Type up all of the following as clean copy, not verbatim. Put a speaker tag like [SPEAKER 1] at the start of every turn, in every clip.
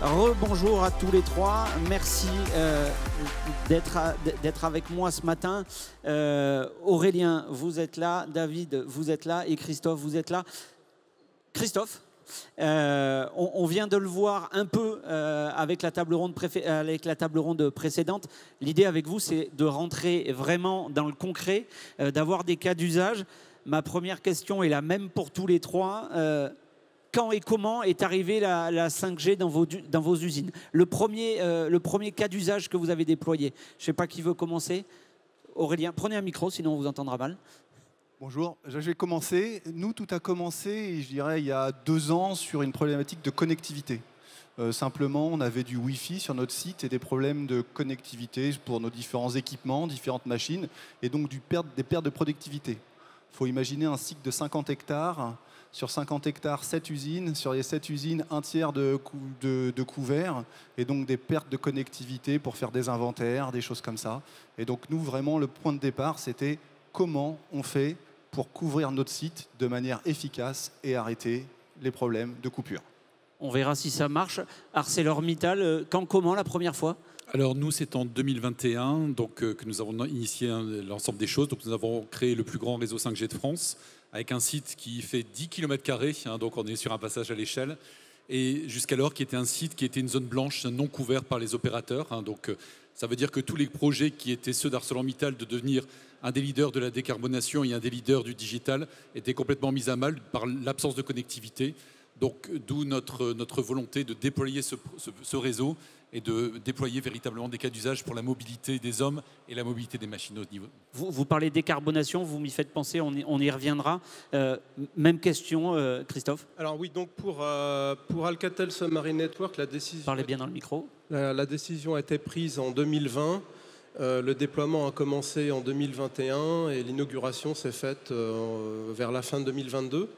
[SPEAKER 1] Rebonjour à tous les trois. Merci d'être avec moi ce matin. Aurélien, vous êtes là. David, vous êtes là. Et Christophe, vous êtes là. Christophe, on vient de le voir un peu avec la table ronde précédente. L'idée avec vous, c'est de rentrer vraiment dans le concret, d'avoir des cas d'usage. Ma première question est la même pour tous les trois. Quand et comment est arrivée la 5G dans vos usines? Le premier cas d'usage que vous avez déployé. Je ne sais pas qui veut commencer. Aurélien, prenez un micro, sinon on vous entendra mal.
[SPEAKER 2] Bonjour, je vais commencer. Nous, tout a commencé, je dirais, il y a 2 ans sur une problématique de connectivité. Simplement, on avait du Wi-Fi sur notre site et des problèmes de connectivité pour nos différents équipements, différentes machines, et donc des pertes de productivité. Il faut imaginer un site de 50 hectares. Sur 50 hectares, 7 usines. Sur les 7 usines, un tiers de couverts. Et donc des pertes de connectivité pour faire des inventaires, des choses comme ça. Et donc nous, vraiment, le point de départ, c'était comment on fait pour couvrir notre site de manière efficace et arrêter les problèmes de coupure.
[SPEAKER 1] On verra si ça marche. ArcelorMittal, quand, comment, la première fois?
[SPEAKER 3] Alors nous, c'est en 2021 donc, que nous avons initié l'ensemble des choses. Donc nous avons créé le plus grand réseau 5G de France, avec un site qui fait 10 km², donc on est sur un passage à l'échelle, et jusqu'alors qui était un site qui était une zone blanche non couverte par les opérateurs. Donc ça veut dire que tous les projets qui étaient ceux d'ArcelorMittal de devenir un des leaders de la décarbonation et un des leaders du digital étaient complètement mis à mal par l'absence de connectivité. Donc d'où notre volonté de déployer ce réseau et de déployer véritablement des cas d'usage pour la mobilité des hommes et la mobilité des machines au niveau.
[SPEAKER 1] Vous parlez décarbonation, vous m'y faites penser, on y reviendra. Même question, Christophe.
[SPEAKER 4] Alors oui, donc pour Alcatel Submarine Network, la décision...
[SPEAKER 1] Parlez bien dans le micro.
[SPEAKER 4] La décision a été prise en 2020. Le déploiement a commencé en 2021 et l'inauguration s'est faite vers la fin de 2022.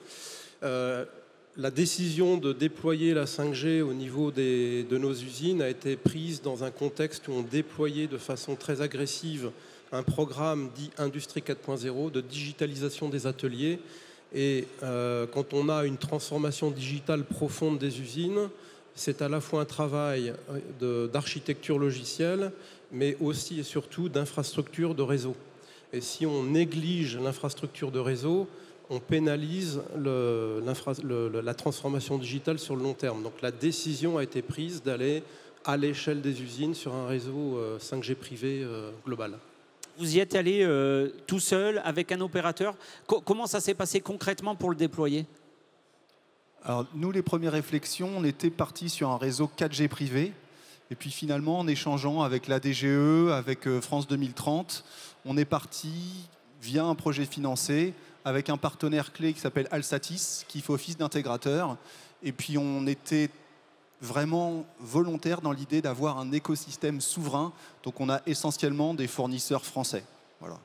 [SPEAKER 4] La décision de déployer la 5G au niveau de nos usines a été prise dans un contexte où on déployait de façon très agressive un programme dit Industrie 4.0 de digitalisation des ateliers. Et quand on a une transformation digitale profonde des usines, c'est à la fois un travail d'architecture logicielle, mais aussi et surtout d'infrastructure de réseau. Et si on néglige l'infrastructure de réseau, on pénalise la transformation digitale sur le long terme. Donc la décision a été prise d'aller à l'échelle des usines sur un réseau 5G privé global.
[SPEAKER 1] Vous y êtes allé tout seul, avec un opérateur. Comment ça s'est passé concrètement pour le déployer?
[SPEAKER 2] Alors nous, les premières réflexions, on était partis sur un réseau 4G privé. Et puis finalement, en échangeant avec la DGE, avec France 2030, on est parti via un projet financé avec un partenaire clé qui s'appelle Alsatis, qui fait office d'intégrateur. Et puis on était vraiment volontaire dans l'idée d'avoir un écosystème souverain. Donc on a essentiellement des fournisseurs français. Voilà.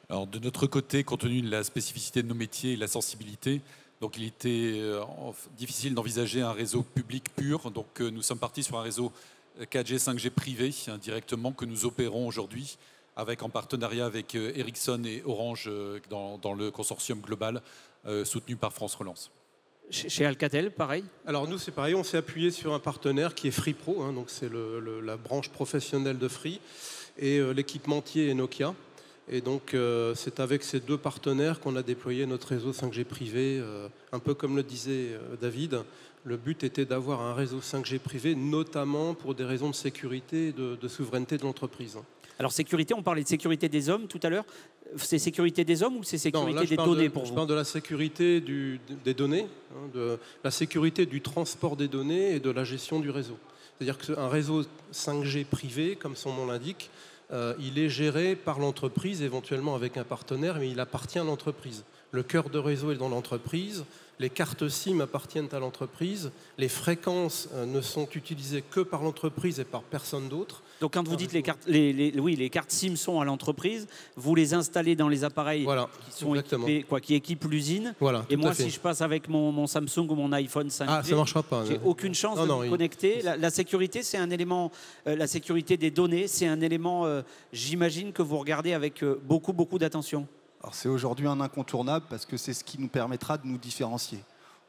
[SPEAKER 3] Alors de notre côté, compte tenu de la spécificité de nos métiers et de la sensibilité, donc il était difficile d'envisager un réseau public pur. Donc nous sommes partis sur un réseau 4G, 5G privé directement que nous opérons aujourd'hui, avec en partenariat avec Ericsson et Orange dans le consortium global soutenu par France Relance.
[SPEAKER 1] Chez Alcatel, pareil? Alors
[SPEAKER 4] nous, c'est pareil, on s'est appuyé sur un partenaire qui est FreePro, donc c'est la branche professionnelle de Free, et l'équipementier est Nokia. Et donc c'est avec ces 2 partenaires qu'on a déployé notre réseau 5G privé, un peu comme le disait David. Le but était d'avoir un réseau 5G privé, notamment pour des raisons de sécurité et de souveraineté de l'entreprise.
[SPEAKER 1] Alors sécurité, on parlait de sécurité des hommes tout à l'heure. C'est sécurité des hommes ou c'est sécurité des données pour vous?
[SPEAKER 4] Je parle de la sécurité des données, de la sécurité du transport des données et de la gestion du réseau. C'est-à-dire qu'un réseau 5G privé, comme son nom l'indique, il est géré par l'entreprise, éventuellement avec un partenaire, mais il appartient à l'entreprise. Le cœur de réseau est dans l'entreprise, les cartes SIM appartiennent à l'entreprise, les fréquences ne sont utilisées que par l'entreprise et par personne d'autre.
[SPEAKER 1] Donc quand vous dites les cartes SIM sont à l'entreprise, vous les installez dans les appareils qui sont équipés, qui équipent l'usine.
[SPEAKER 4] Voilà,
[SPEAKER 1] et moi, si je passe avec mon Samsung ou mon iPhone 5G,
[SPEAKER 4] ça marchera pas.
[SPEAKER 1] J'ai aucune chance de me connecter. La sécurité, c'est un élément. La sécurité des données, c'est un élément. J'imagine que vous regardez avec beaucoup d'attention.
[SPEAKER 2] Alors c'est aujourd'hui un incontournable parce que c'est ce qui nous permettra de nous différencier.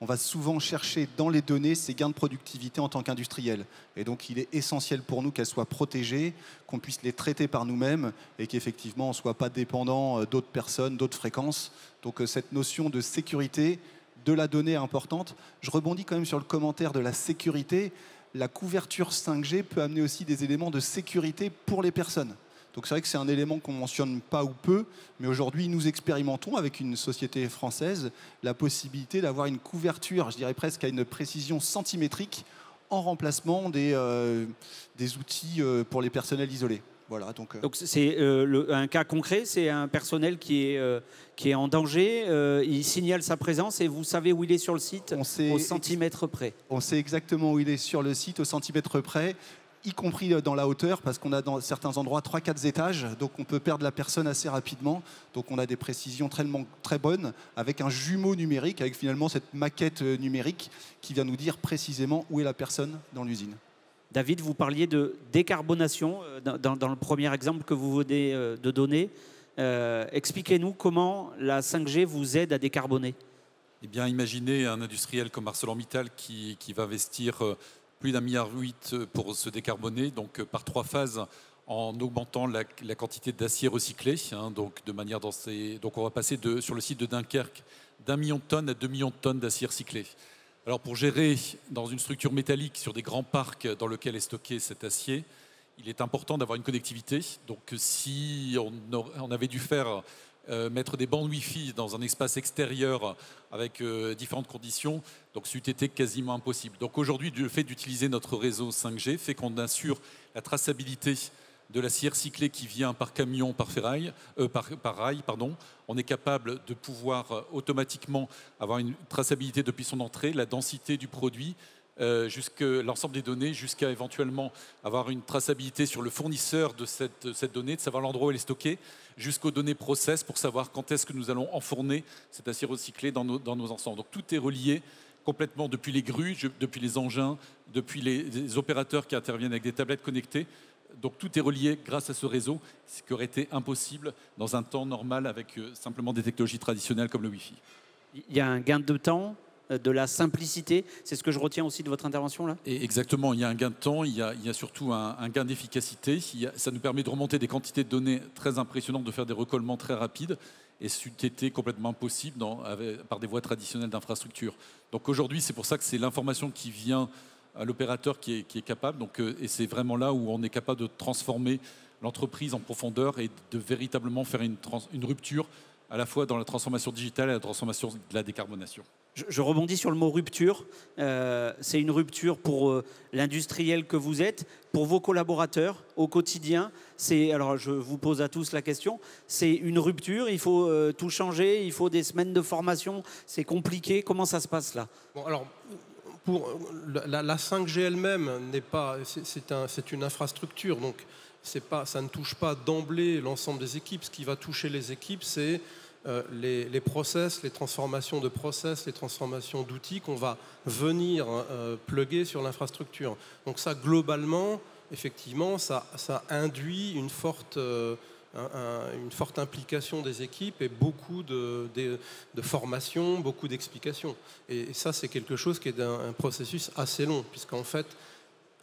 [SPEAKER 2] on va souvent chercher dans les données ces gains de productivité en tant qu'industriel. Et donc il est essentiel pour nous qu'elles soient protégées, qu'on puisse les traiter par nous-mêmes et qu'effectivement on ne soit pas dépendant d'autres personnes, d'autres fréquences. Donc cette notion de sécurité de la donnée est importante. Je rebondis quand même sur le commentaire de la sécurité. La couverture 5G peut amener aussi des éléments de sécurité pour les personnes. Donc c'est vrai que c'est un élément qu'on ne mentionne pas ou peu, mais aujourd'hui nous expérimentons avec une société française la possibilité d'avoir une couverture, je dirais presque à une précision centimétrique, en remplacement des outils pour les personnels isolés. Voilà, donc
[SPEAKER 1] c'est un cas concret, c'est un personnel qui est en danger, il signale sa présence et vous savez où il est sur le site au centimètre près.
[SPEAKER 2] On sait exactement où il est sur le site au centimètre près, y compris dans la hauteur, parce qu'on a dans certains endroits 3-4 étages, donc on peut perdre la personne assez rapidement. Donc on a des précisions très bonnes, avec un jumeau numérique, avec finalement cette maquette numérique qui vient nous dire précisément où est la personne dans l'usine.
[SPEAKER 1] David, vous parliez de décarbonation dans le premier exemple que vous venez de donner. Expliquez-nous comment la 5G vous aide à décarboner.
[SPEAKER 3] Eh bien, imaginez un industriel comme ArcelorMittal qui va investir plus d'1,8 milliard pour se décarboner, donc par 3 phases en augmentant la quantité d'acier recyclé. Donc, de manière donc on va passer sur le site de Dunkerque d'1 million de tonnes à 2 millions de tonnes d'acier recyclé. Alors pour gérer dans une structure métallique sur des grands parcs dans lesquels est stocké cet acier, il est important d'avoir une connectivité. Donc si on avait dû mettre des bandes Wi-Fi dans un espace extérieur avec différentes conditions, donc c'eût été quasiment impossible. Donc aujourd'hui, le fait d'utiliser notre réseau 5G fait qu'on assure la traçabilité de l'acier recyclé qui vient par camion, par rail, on est capable de pouvoir automatiquement avoir une traçabilité depuis son entrée, la densité du produit, l'ensemble des données, jusqu'à éventuellement avoir une traçabilité sur le fournisseur de cette donnée, de savoir l'endroit où elle est stockée, jusqu'aux données process pour savoir quand est-ce que nous allons enfourner cet acier recyclé dans nos ensembles. Donc tout est relié complètement depuis les grues, depuis les engins, depuis les opérateurs qui interviennent avec des tablettes connectées. Donc tout est relié grâce à ce réseau, ce qui aurait été impossible dans un temps normal avec simplement des technologies traditionnelles comme le Wi-Fi.
[SPEAKER 1] Il y a un gain de temps, de la simplicité, c'est ce que je retiens aussi de votre intervention là.
[SPEAKER 3] Et exactement, il y a un gain de temps, il y a surtout un gain d'efficacité. Ça nous permet de remonter des quantités de données très impressionnantes, de faire des recollements très rapides, et c'eût été complètement impossible par des voies traditionnelles d'infrastructure. Donc aujourd'hui, c'est pour ça que c'est l'information qui vient à l'opérateur qui est capable. Et c'est vraiment là où on est capable de transformer l'entreprise en profondeur et de véritablement faire une rupture à la fois dans la transformation digitale et la transformation de la décarbonation.
[SPEAKER 1] Je rebondis sur le mot rupture. C'est une rupture pour l'industriel que vous êtes, pour vos collaborateurs au quotidien. Alors je vous pose à tous la question, c'est une rupture, il faut tout changer, il faut des semaines de formation, c'est compliqué. Comment ça se passe là?
[SPEAKER 4] Bon, alors, pour la 5G elle-même c'est une infrastructure, donc ça ne touche pas d'emblée l'ensemble des équipes. Ce qui va toucher les équipes, c'est les process, les transformations de process, les transformations d'outils qu'on va venir plugger sur l'infrastructure. Donc ça, globalement, effectivement, ça induit une forte implication des équipes et beaucoup de formation, beaucoup d'explications. Et ça, c'est quelque chose qui est un processus assez long, puisqu'en fait,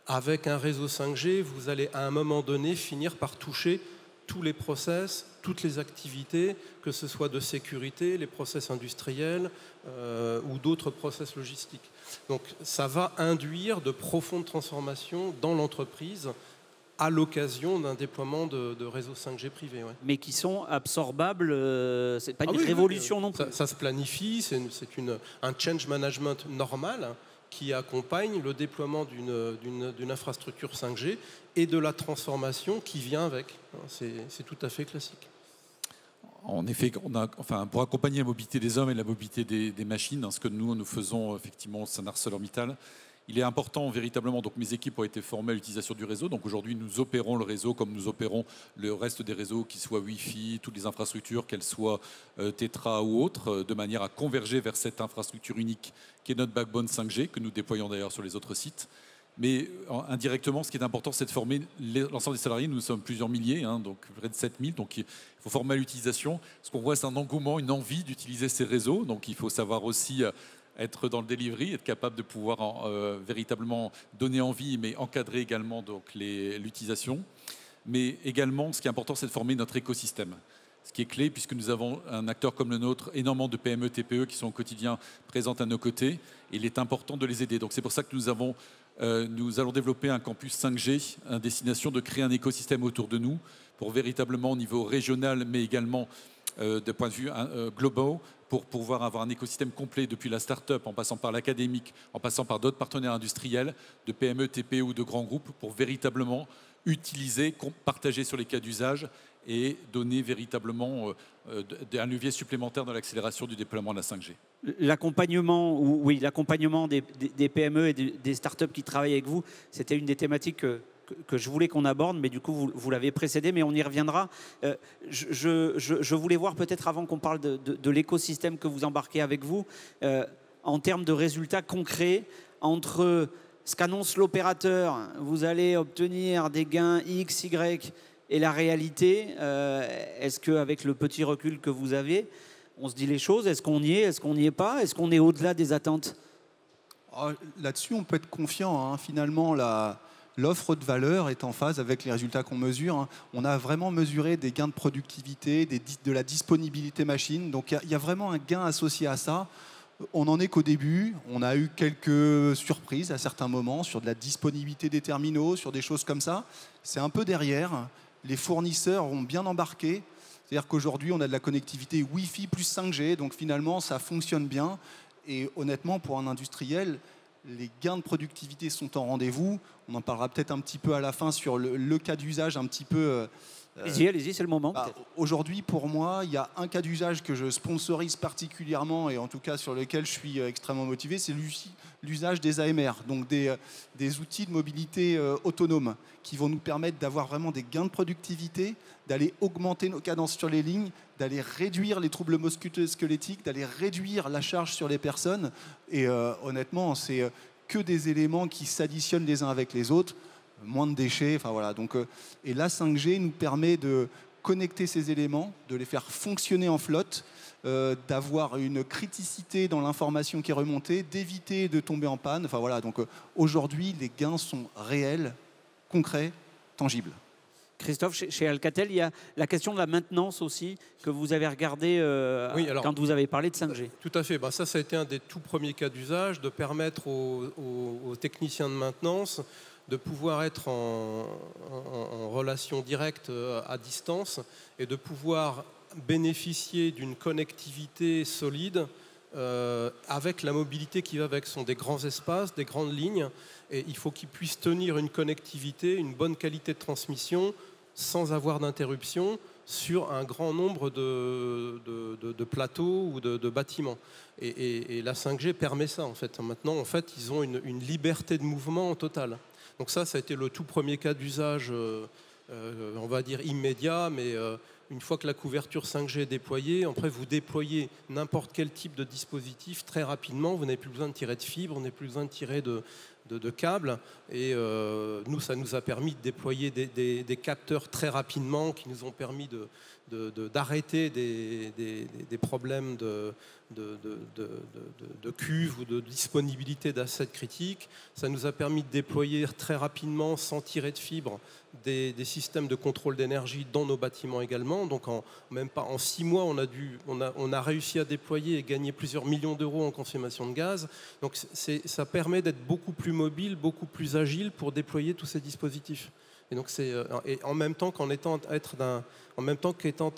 [SPEAKER 4] avec un réseau 5G, vous allez à un moment donné finir par toucher tous les process, toutes les activités, que ce soit de sécurité, les process industriels ou d'autres process logistiques. Donc ça va induire de profondes transformations dans l'entreprise à l'occasion d'un déploiement de réseaux 5G privés. Ouais.
[SPEAKER 1] Mais qui sont absorbables, c'est pas une révolution non plus.
[SPEAKER 4] Ça se planifie, c'est un change management normal qui accompagne le déploiement d'une infrastructure 5G et de la transformation qui vient avec. C'est tout à fait classique.
[SPEAKER 3] En effet, pour accompagner la mobilité des hommes et la mobilité des machines, ce que nous faisons effectivement au sein d'ArcelorMittal, il est important véritablement, donc mes équipes ont été formées à l'utilisation du réseau, donc aujourd'hui nous opérons le réseau comme nous opérons le reste des réseaux, qu'ils soient Wi-Fi, toutes les infrastructures, qu'elles soient Tetra ou autres, de manière à converger vers cette infrastructure unique qui est notre backbone 5G, que nous déployons d'ailleurs sur les autres sites. Mais indirectement, ce qui est important, c'est de former l'ensemble des salariés. Nous sommes plusieurs milliers, donc près de 7000. Donc il faut former à l'utilisation. Ce qu'on voit, c'est un engouement, une envie d'utiliser ces réseaux. Donc il faut savoir aussi être dans le delivery, être capable de pouvoir véritablement donner envie, mais encadrer également donc l'utilisation. Mais également, ce qui est important, c'est de former notre écosystème. Ce qui est clé, puisque nous avons un acteur comme le nôtre, énormément de PME, TPE qui sont au quotidien présentes à nos côtés. Et il est important de les aider. Donc c'est pour ça que nous allons développer un campus 5G, à destination de créer un écosystème autour de nous, pour véritablement au niveau régional, mais également de point de vue global, pour pouvoir avoir un écosystème complet depuis la start-up, en passant par l'académique, en passant par d'autres partenaires industriels, de PME, TPE ou de grands groupes, pour véritablement utiliser, partager sur les cas d'usage et donner véritablement un levier supplémentaire dans l'accélération du déploiement de la 5G.
[SPEAKER 1] L'accompagnement, oui, l'accompagnement des PME et des startups qui travaillent avec vous, c'était une des thématiques que je voulais qu'on aborde, mais du coup, vous l'avez précédé, mais on y reviendra. Je voulais voir peut-être, avant qu'on parle de l'écosystème que vous embarquez avec vous, en termes de résultats concrets, entre ce qu'annonce l'opérateur, vous allez obtenir des gains X, Y, et la réalité, est-ce qu'avec le petit recul que vous avez, on se dit les choses? Est-ce qu'on y est? Est-ce qu'on n'y est pas? Est-ce qu'on est au-delà des attentes?
[SPEAKER 2] Là-dessus, on peut être confiant. Finalement, l'offre de valeur est en phase avec les résultats qu'on mesure. On a vraiment mesuré des gains de productivité, de la disponibilité machine. Donc il y a vraiment un gain associé à ça. On n'en est qu'au début. On a eu quelques surprises à certains moments sur de la disponibilité des terminaux, sur des choses comme ça. C'est un peu derrière. Les fournisseurs ont bien embarqué. C'est-à-dire qu'aujourd'hui, on a de la connectivité Wi-Fi plus 5G. Donc finalement, ça fonctionne bien. Et honnêtement, pour un industriel, les gains de productivité sont en rendez-vous. On en parlera peut-être un petit peu à la fin sur le cas d'usage un petit peu...
[SPEAKER 1] Allez-y, c'est le moment.
[SPEAKER 2] Aujourd'hui, pour moi, il y a un cas d'usage que je sponsorise particulièrement et en tout cas sur lequel je suis extrêmement motivé, c'est l'usage des AMR, donc des outils de mobilité autonomes qui vont nous permettre d'avoir vraiment des gains de productivité, d'aller augmenter nos cadences sur les lignes, d'aller réduire les troubles musculo-squelettiques, d'aller réduire la charge sur les personnes. Et honnêtement, c'est que des éléments qui s'additionnent les uns avec les autres. Moins de déchets, enfin voilà. Donc, et la 5G nous permet de connecter ces éléments, de les faire fonctionner en flotte, d'avoir une criticité dans l'information qui est remontée, d'éviter de tomber en panne. Enfin voilà. Donc aujourd'hui, les gains sont réels, concrets, tangibles.
[SPEAKER 1] Christophe, chez Alcatel, il y a la question de la maintenance aussi, que vous avez regardé quand vous avez parlé de 5G.
[SPEAKER 4] Tout à fait. Ça a été un des tout premiers cas d'usage, de permettre aux techniciens de maintenance de pouvoir être en relation directe à distance et de pouvoir bénéficier d'une connectivité solide avec la mobilité qui va avec. Ce sont des grands espaces, des grandes lignes, et il faut qu'ils puissent tenir une connectivité, une bonne qualité de transmission sans avoir d'interruption sur un grand nombre de plateaux ou de bâtiments. Et la 5G permet ça, en fait. Maintenant, en fait, ils ont une liberté de mouvement totale. Donc ça a été le tout premier cas d'usage, on va dire immédiat, mais une fois que la couverture 5G est déployée, après vous déployez n'importe quel type de dispositif très rapidement, vous n'avez plus besoin de tirer de fibres, vous n'avez plus besoin de tirer de câbles, et nous, ça nous a permis de déployer des capteurs très rapidement qui nous ont permis d'arrêter des problèmes de cuve ou de disponibilité d'assets critiques. Ça nous a permis de déployer très rapidement, sans tirer de fibres, des systèmes de contrôle d'énergie dans nos bâtiments également. Donc même pas en 6 mois, on a réussi à déployer et gagner plusieurs millions d'euros en consommation de gaz. Donc ça permet d'être beaucoup plus mobile, beaucoup plus agile pour déployer tous ces dispositifs. Et donc en même temps qu'étant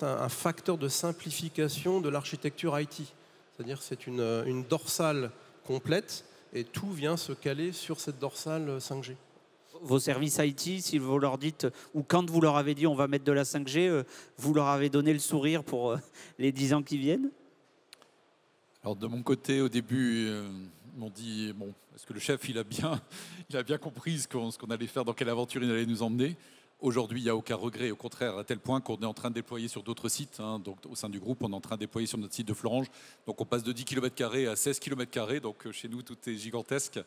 [SPEAKER 4] un facteur de simplification de l'architecture IT. C'est-à-dire que c'est une dorsale complète et tout vient se caler sur cette dorsale 5G.
[SPEAKER 1] Vos services IT, si vous leur dites, ou quand vous leur avez dit on va mettre de la 5G, vous leur avez donné le sourire pour les 10 ans qui viennent?
[SPEAKER 3] Alors de mon côté, au début, ils m'ont dit, bon, est-ce que le chef il a bien compris ce qu'on allait faire, dans quelle aventure il allait nous emmener? Aujourd'hui, il n'y a aucun regret, au contraire, à tel point qu'on est en train de déployer sur d'autres sites. Donc, au sein du groupe, on est en train de déployer sur notre site de Florange. Donc on passe de 10 km² à 16 km², donc chez nous, tout est gigantesque.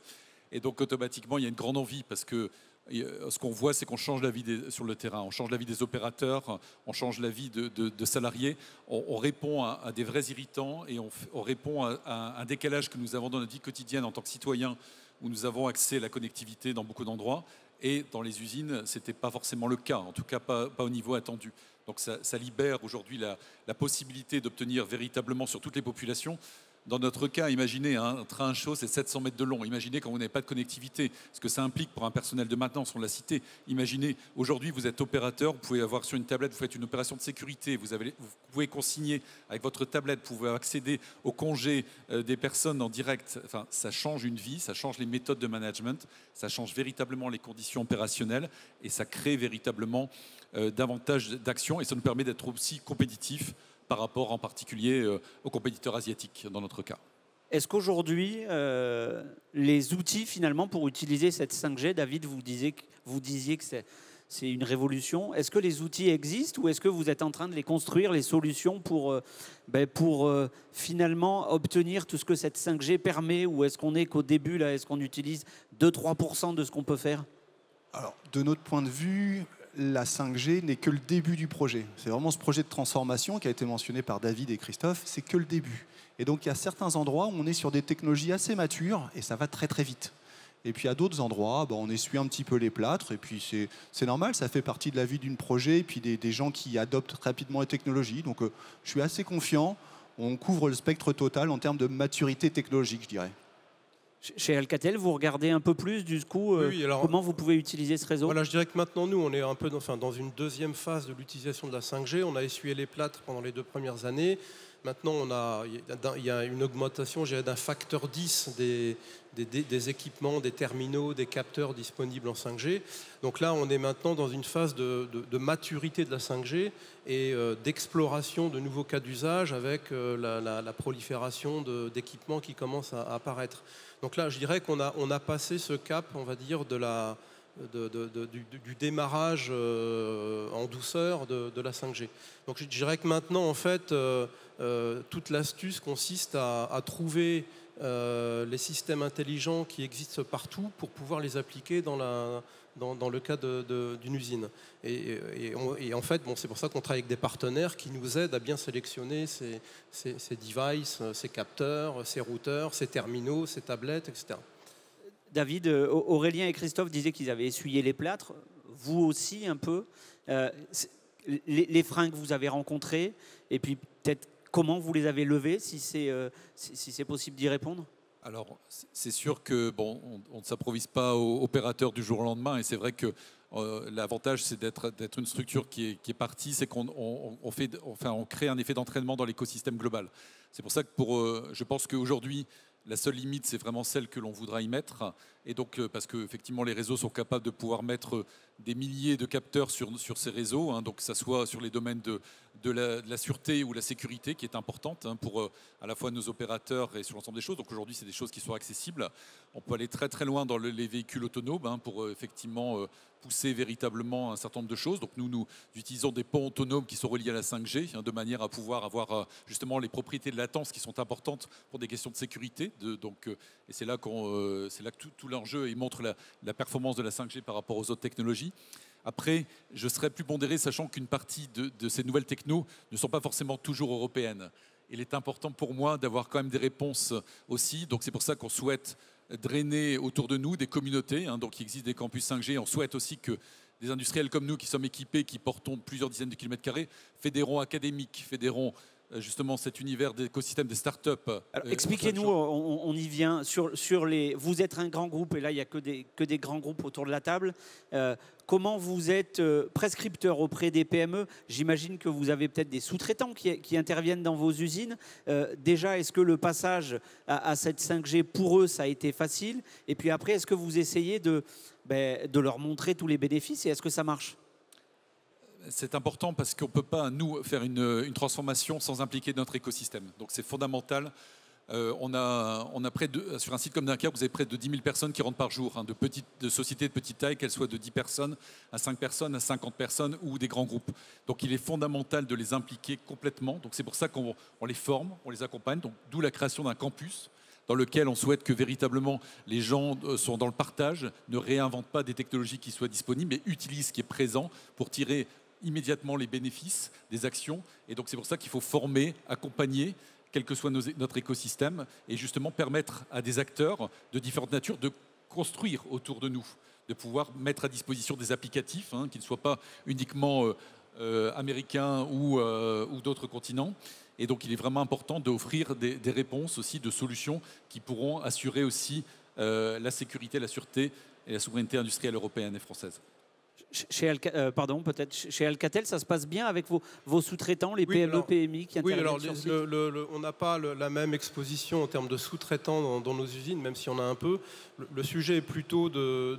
[SPEAKER 3] Et donc automatiquement, il y a une grande envie parce que ce qu'on voit, c'est qu'on change la vie sur le terrain, on change la vie des opérateurs, on change la vie de salariés, on répond à des vrais irritants et on répond à un décalage que nous avons dans notre vie quotidienne en tant que citoyens, où nous avons accès à la connectivité dans beaucoup d'endroits. Et dans les usines, ce n'était pas forcément le cas, en tout cas pas au niveau attendu. Donc ça libère aujourd'hui la possibilité d'obtenir véritablement sur toutes les populations. Dans notre cas, imaginez un train chaud, c'est 700 mètres de long. Imaginez quand vous n'avez pas de connectivité, ce que ça implique pour un personnel de maintenance, on l'a cité. Imaginez, aujourd'hui, vous êtes opérateur, vous pouvez avoir sur une tablette, vous faites une opération de sécurité, vous pouvez consigner avec votre tablette, vous pouvez accéder au congé des personnes en direct. Enfin, ça change une vie, ça change les méthodes de management, ça change véritablement les conditions opérationnelles et ça crée véritablement davantage d'action et ça nous permet d'être aussi compétitifs par rapport en particulier aux compétiteurs asiatiques dans notre cas.
[SPEAKER 1] Est-ce qu'aujourd'hui, les outils finalement pour utiliser cette 5G, David, vous disiez que c'est une révolution, est-ce que les outils existent ou est-ce que vous êtes en train de les construire, les solutions pour finalement obtenir tout ce que cette 5G permet ou est-ce qu'on est qu'au début, là, est-ce qu'on utilise 2-3% de ce qu'on peut faire?
[SPEAKER 2] Alors, de notre point de vue, la 5G n'est que le début du projet. C'est vraiment ce projet de transformation qui a été mentionné par David et Christophe, c'est que le début. Et donc il y a certains endroits où on est sur des technologies assez matures et ça va très très vite. Et puis à d'autres endroits, on essuie un petit peu les plâtres et puis c'est normal, ça fait partie de la vie d'un projet et puis des gens qui adoptent rapidement les technologies. Donc je suis assez confiant, on couvre le spectre total en termes de maturité technologique, je dirais.
[SPEAKER 1] Chez Alcatel, vous regardez un peu plus du coup alors, comment vous pouvez utiliser ce réseau?
[SPEAKER 4] Voilà, je dirais que maintenant, nous, on est un peu dans une deuxième phase de l'utilisation de la 5G. On a essuyé les plâtres pendant les 2 premières années. Maintenant, il y a une augmentation d'un facteur 10 des équipements, des terminaux, des capteurs disponibles en 5G. Donc là, on est maintenant dans une phase de maturité de la 5G et d'exploration de nouveaux cas d'usage avec la prolifération d'équipements qui commencent à apparaître. Donc là, je dirais qu'on a passé ce cap, on va dire, du démarrage en douceur de la 5G. Donc je dirais que maintenant, en fait, toute l'astuce consiste à trouver les systèmes intelligents qui existent partout pour pouvoir les appliquer dans le cas d'une usine. Et en fait, c'est pour ça qu'on travaille avec des partenaires qui nous aident à bien sélectionner ces devices, ces capteurs, ces routeurs, ces terminaux, ces tablettes, etc.
[SPEAKER 1] David, Aurélien et Christophe disaient qu'ils avaient essuyé les plâtres. Vous aussi un peu. Les freins que vous avez rencontrés et puis peut-être comment vous les avez levés, si c'est possible d'y répondre.
[SPEAKER 3] Alors, c'est sûr que on ne s'improvise pas opérateur du jour au lendemain et c'est vrai que l'avantage, c'est d'être une structure qui est partie, c'est qu'on crée un effet d'entraînement dans l'écosystème global. C'est pour ça que je pense qu'aujourd'hui, la seule limite, c'est vraiment celle que l'on voudra y mettre. Et donc, parce qu'effectivement, les réseaux sont capables de pouvoir mettre des milliers de capteurs sur ces réseaux, donc que ce soit sur les domaines de la sûreté ou la sécurité, qui est importante pour à la fois nos opérateurs et sur l'ensemble des choses. Donc aujourd'hui, c'est des choses qui sont accessibles. On peut aller très très loin dans les véhicules autonomes pour effectivement pousser véritablement un certain nombre de choses. Donc nous utilisons des ponts autonomes qui sont reliés à la 5G, de manière à pouvoir avoir justement les propriétés de latence qui sont importantes pour des questions de sécurité. Et c'est là que tout l'enjeu et montre la performance de la 5G par rapport aux autres technologies. Après, je serais plus pondéré, sachant qu'une partie de ces nouvelles technos ne sont pas forcément toujours européennes. Il est important pour moi d'avoir quand même des réponses aussi. Donc c'est pour ça qu'on souhaite drainer autour de nous des communautés. Donc il existe des campus 5G. On souhaite aussi que des industriels comme nous qui sommes équipés, qui portons plusieurs dizaines de kilomètres carrés, fédérons académiques, fédérons justement cet univers d'écosystème des startups.
[SPEAKER 1] Expliquez-nous, on y vient. Vous êtes un grand groupe et là il n'y a que des grands groupes autour de la table. Comment vous êtes prescripteur auprès des PME? J'imagine que vous avez peut-être des sous-traitants qui interviennent dans vos usines. Déjà, est-ce que le passage à cette 5G, pour eux, ça a été facile? Et puis après, est-ce que vous essayez de leur montrer tous les bénéfices et est-ce que ça marche?
[SPEAKER 3] C'est important parce qu'on ne peut pas, nous, faire une transformation sans impliquer notre écosystème. Donc c'est fondamental. On a sur un site comme Dunkerque, vous avez près de 10 000 personnes qui rentrent par jour, de sociétés de petite taille, qu'elles soient de 10 personnes à 5 personnes, à 50 personnes ou des grands groupes. Donc il est fondamental de les impliquer complètement. Donc c'est pour ça qu'on les forme, on les accompagne. Donc d'où la création d'un campus dans lequel on souhaite que véritablement les gens sont dans le partage, ne réinventent pas des technologies qui soient disponibles, mais utilisent ce qui est présent pour tirer immédiatement les bénéfices des actions. Et donc c'est pour ça qu'il faut former, accompagner, quel que soit notre écosystème, et justement permettre à des acteurs de différentes natures de construire autour de nous, de pouvoir mettre à disposition des applicatifs, qui ne soient pas uniquement américains ou d'autres continents. Et donc il est vraiment important d'offrir des réponses aussi, de solutions qui pourront assurer aussi la sécurité, la sûreté et la souveraineté industrielle européenne et française.
[SPEAKER 1] Chez Alcatel, ça se passe bien avec vos sous-traitants, les PME, PMI qui interviennent sur site ?
[SPEAKER 4] On n'a pas la même exposition en termes de sous-traitants dans nos usines, même si on a un peu. Le sujet est plutôt de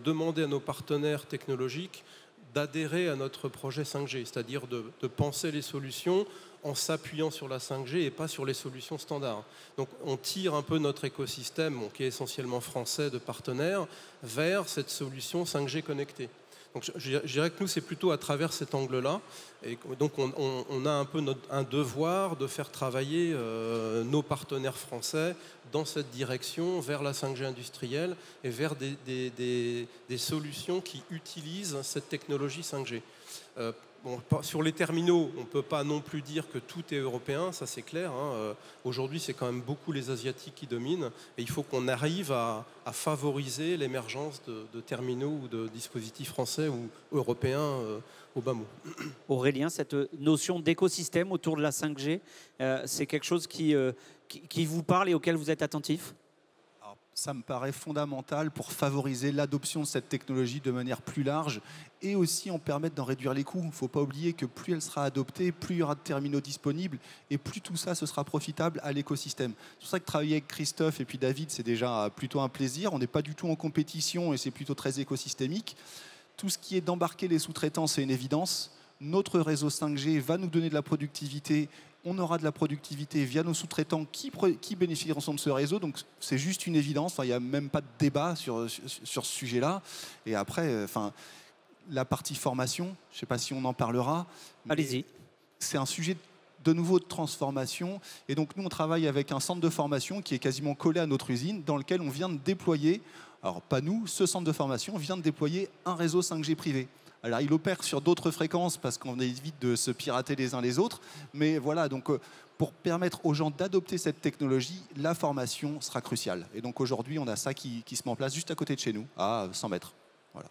[SPEAKER 4] demander à nos partenaires technologiques d'adhérer à notre projet 5G, c'est-à-dire de penser les solutions en s'appuyant sur la 5G et pas sur les solutions standards. Donc on tire un peu notre écosystème, qui est essentiellement français, de partenaires, vers cette solution 5G connectée. Donc je dirais que nous, c'est plutôt à travers cet angle-là. Et donc on a un peu un devoir de faire travailler nos partenaires français dans cette direction, vers la 5G industrielle et vers des solutions qui utilisent cette technologie 5G. Sur les terminaux, on ne peut pas non plus dire que tout est européen, ça c'est clair. Aujourd'hui, c'est quand même beaucoup les Asiatiques qui dominent. Et il faut qu'on arrive à favoriser l'émergence de terminaux ou de dispositifs français ou européens au bas mot.
[SPEAKER 1] Aurélien, cette notion d'écosystème autour de la 5G, c'est quelque chose qui vous parle et auquel vous êtes attentif ?
[SPEAKER 2] Ça me paraît fondamental pour favoriser l'adoption de cette technologie de manière plus large et aussi en permettre d'en réduire les coûts. Il ne faut pas oublier que plus elle sera adoptée, plus il y aura de terminaux disponibles et plus tout ça, ce sera profitable à l'écosystème. C'est pour ça que travailler avec Christophe et puis David, c'est déjà plutôt un plaisir. On n'est pas du tout en compétition et c'est plutôt très écosystémique. Tout ce qui est d'embarquer les sous-traitants, c'est une évidence. Notre réseau 5G va nous donner de la productivité. On aura de la productivité via nos sous-traitants qui bénéficieront de ce réseau. Donc c'est juste une évidence. Il n'y a même pas de débat sur ce sujet-là. Et après, la partie formation, je ne sais pas si on en parlera.
[SPEAKER 1] Allez-y.
[SPEAKER 2] C'est un sujet de nouveau de transformation. Et donc nous, on travaille avec un centre de formation qui est quasiment collé à notre usine, dans lequel on vient de déployer, alors pas nous, ce centre de formation vient de déployer un réseau 5G privé. Alors, il opère sur d'autres fréquences parce qu'on évite de se pirater les uns les autres. Mais voilà, donc pour permettre aux gens d'adopter cette technologie, la formation sera cruciale. Et donc aujourd'hui, on a ça qui se met en place juste à côté de chez nous, à 100 mètres. Voilà.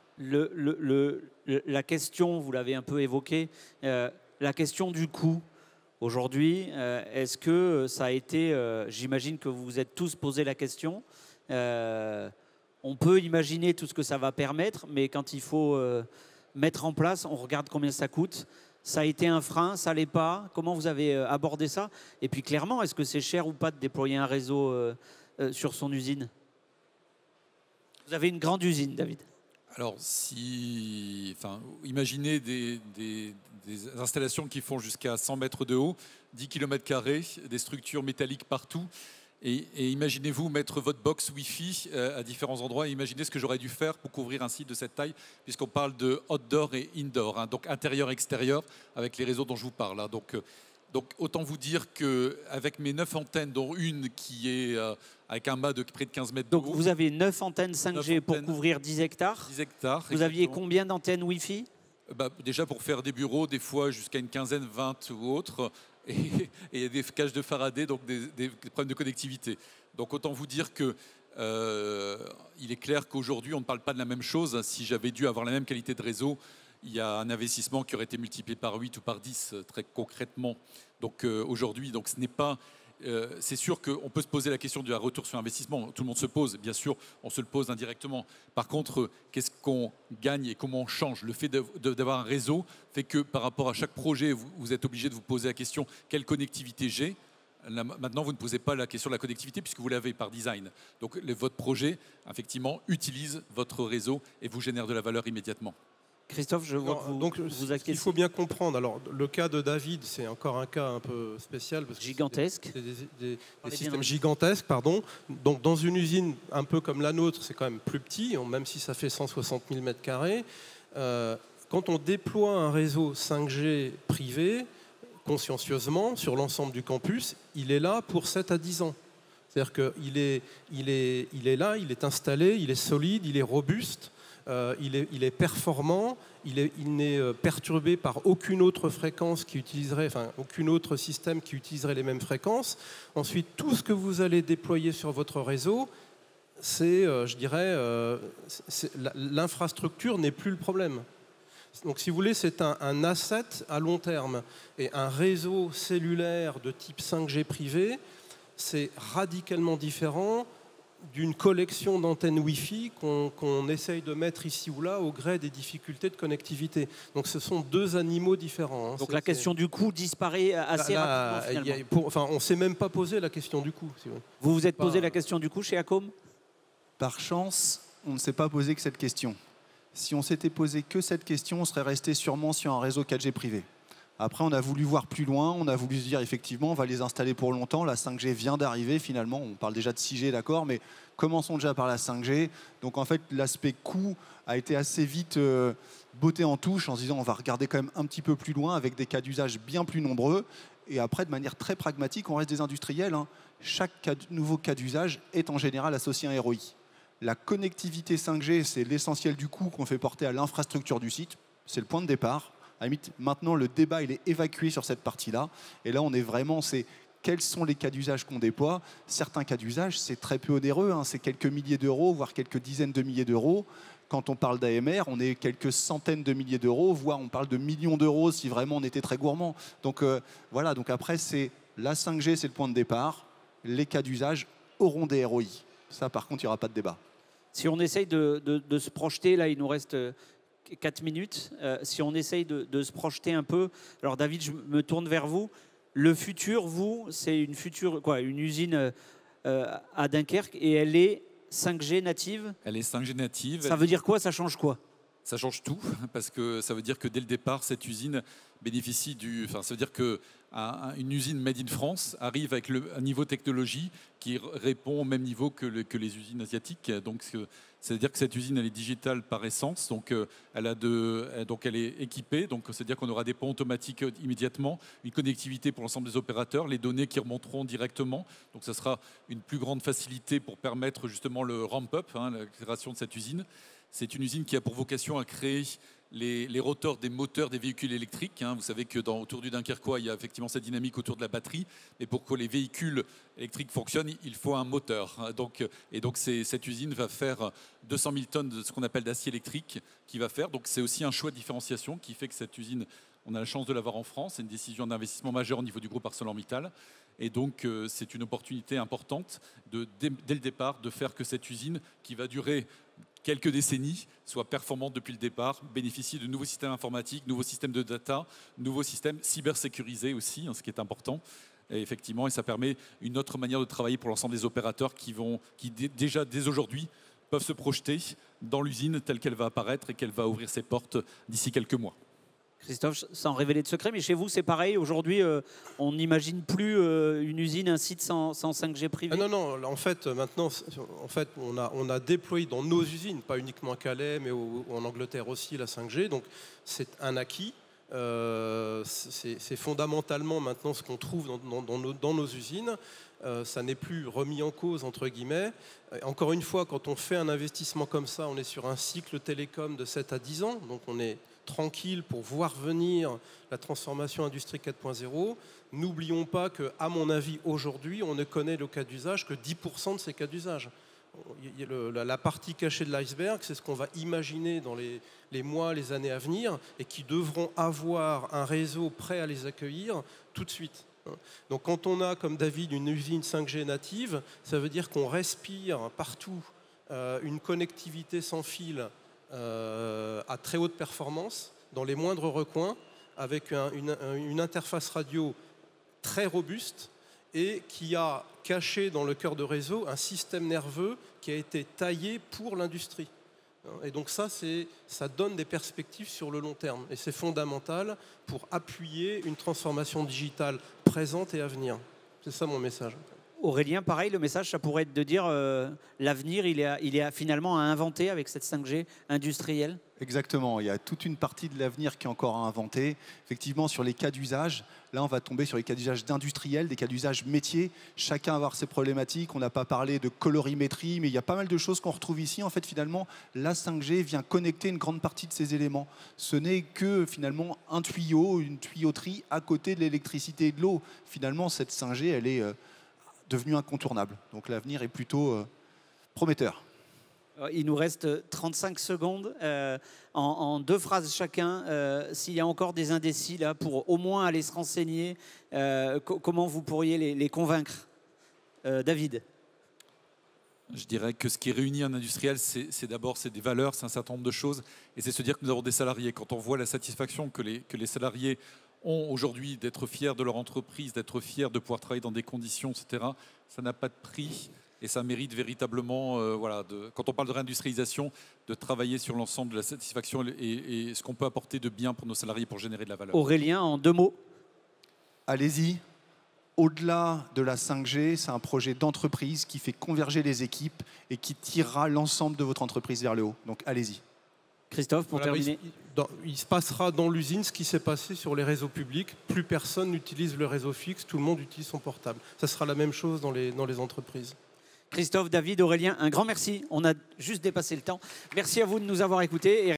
[SPEAKER 1] La question, vous l'avez un peu évoquée, la question du coût. Aujourd'hui, est-ce que ça a été, j'imagine que vous vous êtes tous posé la question, on peut imaginer tout ce que ça va permettre, mais quand il faut mettre en place, on regarde combien ça coûte. Ça a été un frein, ça l'est pas. Comment vous avez abordé ça? Et puis clairement, est-ce que c'est cher ou pas de déployer un réseau sur son usine? Vous avez une grande usine, David.
[SPEAKER 3] Alors, imaginez des installations qui font jusqu'à 100 mètres de haut, 10 km², des structures métalliques partout. Et imaginez-vous mettre votre box Wi-Fi à différents endroits. Et imaginez ce que j'aurais dû faire pour couvrir un site de cette taille, puisqu'on parle de outdoor et indoor, donc intérieur-extérieur, avec les réseaux dont je vous parle. Donc autant vous dire qu'avec mes 9 antennes, dont une qui est avec un mât de près de 15 mètres de haut.
[SPEAKER 1] Donc vous avez 9 antennes 5G pour couvrir 10 hectares.
[SPEAKER 3] 10 hectares.
[SPEAKER 1] Vous aviez combien d'antennes Wi-Fi?
[SPEAKER 3] Déjà pour faire des bureaux, des fois jusqu'à une quinzaine, 20 ou autres. Et des cages de Faraday, donc des problèmes de connectivité. Donc autant vous dire que il est clair qu'aujourd'hui on ne parle pas de la même chose. Si j'avais dû avoir la même qualité de réseau, il y a un investissement qui aurait été multiplié par 8 ou par 10 très concrètement. Donc aujourd'hui, donc ce n'est pas... c'est sûr qu'on peut se poser la question du retour sur investissement. Tout le monde se pose, bien sûr, on se le pose indirectement. Par contre, qu'est-ce qu'on gagne et comment on change? Le fait d'avoir un réseau fait que par rapport à chaque projet, vous êtes obligé de vous poser la question quelle connectivité j'ai? Là, maintenant, vous ne posez pas la question de la connectivité puisque vous l'avez par design. Donc votre projet, effectivement, utilise votre réseau et vous génère de la valeur immédiatement.
[SPEAKER 1] Christophe, je vois que vous
[SPEAKER 4] il faut bien comprendre. Alors, le cas de David, c'est encore un cas un peu spécial. Parce que
[SPEAKER 1] gigantesque.
[SPEAKER 4] C'est des systèmes gigantesques, pardon. Donc, dans une usine un peu comme la nôtre, c'est quand même plus petit, même si ça fait 160 000 m². Quand on déploie un réseau 5G privé, consciencieusement, sur l'ensemble du campus, il est là pour 7 à 10 ans. C'est-à-dire qu'il il est là, il est installé, il est solide, il est robuste, il est performant, il n'est perturbé par aucune autre fréquence qui utiliserait, enfin aucun autre système qui utiliserait les mêmes fréquences. Ensuite, tout ce que vous allez déployer sur votre réseau, c'est, je dirais, l'infrastructure n'est plus le problème. Donc, si vous voulez, c'est un asset à long terme. Et un réseau cellulaire de type 5G privé, c'est radicalement différent d'une collection d'antennes Wi-Fi qu'on essaye de mettre ici ou là au gré des difficultés de connectivité. Donc, ce sont deux animaux différents. Hein.
[SPEAKER 1] Donc, la question du coût disparaît assez rapidement, finalement.
[SPEAKER 4] On ne s'est même pas posé la question du coût. Si
[SPEAKER 1] vous vous êtes posé la question du coût chez Acom?
[SPEAKER 2] Par chance, on ne s'est pas posé que cette question. Si on s'était posé que cette question, on serait resté sûrement sur un réseau 4G privé. Après, on a voulu voir plus loin, on a voulu se dire effectivement, on va les installer pour longtemps. La 5G vient d'arriver finalement, on parle déjà de 6G, d'accord, mais commençons déjà par la 5G. Donc en fait, l'aspect coût a été assez vite botté en touche en se disant on va regarder quand même un petit peu plus loin avec des cas d'usage bien plus nombreux. Et après, de manière très pragmatique, on reste des industriels. Hein. Chaque nouveau cas d'usage est en général associé à un ROI. La connectivité 5G, c'est l'essentiel du coût qu'on fait porter à l'infrastructure du site. C'est le point de départ. À la limite, maintenant, le débat il est évacué sur cette partie-là. Et là, on est vraiment, c'est quels sont les cas d'usage qu'on déploie. Certains cas d'usage, c'est très peu onéreux. Hein. C'est quelques milliers d'euros, voire quelques dizaines de milliers d'euros. Quand on parle d'AMR, on est quelques centaines de milliers d'euros, voire on parle de millions d'euros si vraiment on était très gourmand. Donc voilà, donc après, c'est la 5G, c'est le point de départ. Les cas d'usage auront des ROI. Ça, par contre, il n'y aura pas de débat.
[SPEAKER 1] Si on essaye de se projeter, là, il nous reste 4 minutes. Si on essaye de se projeter un peu, alors David, je me tourne vers vous. Le futur, vous, c'est une usine à Dunkerque et elle est 5G native? Elle est 5G native. Ça veut dire quoi? Ça change quoi?
[SPEAKER 3] Ça change tout, parce que ça veut dire que dès le départ, cette usine bénéficie ça veut dire qu'une usine made in France arrive avec un niveau de technologie qui répond au même niveau que les usines asiatiques. Donc, c'est-à-dire que cette usine, elle est digitale par essence, donc elle est équipée, donc c'est-à-dire qu'on aura des ponts automatiques immédiatement, une connectivité pour l'ensemble des opérateurs, les données qui remonteront directement, donc ça sera une plus grande facilité pour permettre justement le ramp-up, la création de cette usine. C'est une usine qui a pour vocation à créer les rotors des moteurs des véhicules électriques. Vous savez que autour du Dunkerquois, il y a effectivement cette dynamique autour de la batterie. Mais pour que les véhicules électriques fonctionnent, il faut un moteur. Donc cette usine va faire 200 000 tonnes de ce qu'on appelle d'acier électrique qui va faire. Donc c'est aussi un choix de différenciation qui fait que cette usine, on a la chance de l'avoir en France. C'est une décision d'investissement majeur au niveau du groupe ArcelorMittal. Et donc c'est une opportunité importante dès le départ de faire que cette usine qui va durer quelques décennies, soit performante depuis le départ, bénéficie de nouveaux systèmes informatiques, nouveaux systèmes de data, nouveaux systèmes cybersécurisés aussi, ce qui est important. Et effectivement, et ça permet une autre manière de travailler pour l'ensemble des opérateurs qui déjà, dès aujourd'hui, peuvent se projeter dans l'usine telle qu'elle va apparaître et qu'elle va ouvrir ses portes d'ici quelques mois.
[SPEAKER 1] Christophe, sans révéler de secret, mais chez vous, c'est pareil. Aujourd'hui, on n'imagine plus une usine, un site sans 5G privé.
[SPEAKER 4] Non. En fait, maintenant, on a déployé dans nos usines, pas uniquement à Calais, mais en Angleterre aussi, la 5G. Donc, c'est un acquis. C'est fondamentalement maintenant ce qu'on trouve dans nos usines. Ça n'est plus remis en cause, entre guillemets. Encore une fois, quand on fait un investissement comme ça, on est sur un cycle télécom de 7 à 10 ans. Donc, on est tranquille pour voir venir la transformation industrie 4.0. N'oublions pas qu'à mon avis, aujourd'hui, on ne connaît le cas d'usage que 10% de ces cas d'usage. La partie cachée de l'iceberg, c'est ce qu'on va imaginer dans les mois, les années à venir et qui devront avoir un réseau prêt à les accueillir tout de suite. Donc quand on a, comme David, une usine 5G native, ça veut dire qu'on respire partout une connectivité sans fil à très haute performance, dans les moindres recoins, avec une interface radio très robuste et qui a caché dans le cœur de réseau un système nerveux qui a été taillé pour l'industrie. Et donc ça donne des perspectives sur le long terme. Et c'est fondamental pour appuyer une transformation digitale présente et à venir. C'est ça mon message.
[SPEAKER 1] Aurélien, pareil, le message, ça pourrait être de dire l'avenir, il est finalement à inventer avec cette 5G industrielle.
[SPEAKER 2] Exactement, il y a toute une partie de l'avenir qui est encore à inventer. Effectivement, sur les cas d'usage, là on va tomber sur les cas d'usage d'industriels, des cas d'usage métiers. Chacun va avoir ses problématiques. On n'a pas parlé de colorimétrie, mais il y a pas mal de choses qu'on retrouve ici. En fait, finalement, la 5G vient connecter une grande partie de ces éléments. Ce n'est que finalement un tuyau, une tuyauterie à côté de l'électricité et de l'eau. Finalement, cette 5G, elle est devenue incontournable. Donc l'avenir est plutôt prometteur.
[SPEAKER 1] Il nous reste 35 secondes. En 2 phrases chacun, s'il y a encore des indécis là pour au moins aller se renseigner, comment vous pourriez les convaincre? David?
[SPEAKER 3] Je dirais que ce qui réunit un industriel, c'est d'abord des valeurs, c'est un certain nombre de choses, et c'est se dire que nous avons des salariés. Quand on voit la satisfaction que les salariés ont aujourd'hui d'être fiers de leur entreprise, d'être fiers de pouvoir travailler dans des conditions, etc., ça n'a pas de prix. Et ça mérite véritablement, quand on parle de réindustrialisation, de travailler sur l'ensemble de la satisfaction et ce qu'on peut apporter de bien pour nos salariés pour générer de la valeur.
[SPEAKER 1] Aurélien, en 2 mots.
[SPEAKER 2] Allez-y. Au-delà de la 5G, c'est un projet d'entreprise qui fait converger les équipes et qui tirera l'ensemble de votre entreprise vers le haut. Donc allez-y.
[SPEAKER 1] Christophe, pour terminer.
[SPEAKER 4] Il se passera dans l'usine ce qui s'est passé sur les réseaux publics. Plus personne n'utilise le réseau fixe, tout le monde utilise son portable. Ça sera la même chose dans les entreprises.
[SPEAKER 1] Christophe, David, Aurélien, un grand merci. On a juste dépassé le temps. Merci à vous de nous avoir écoutés.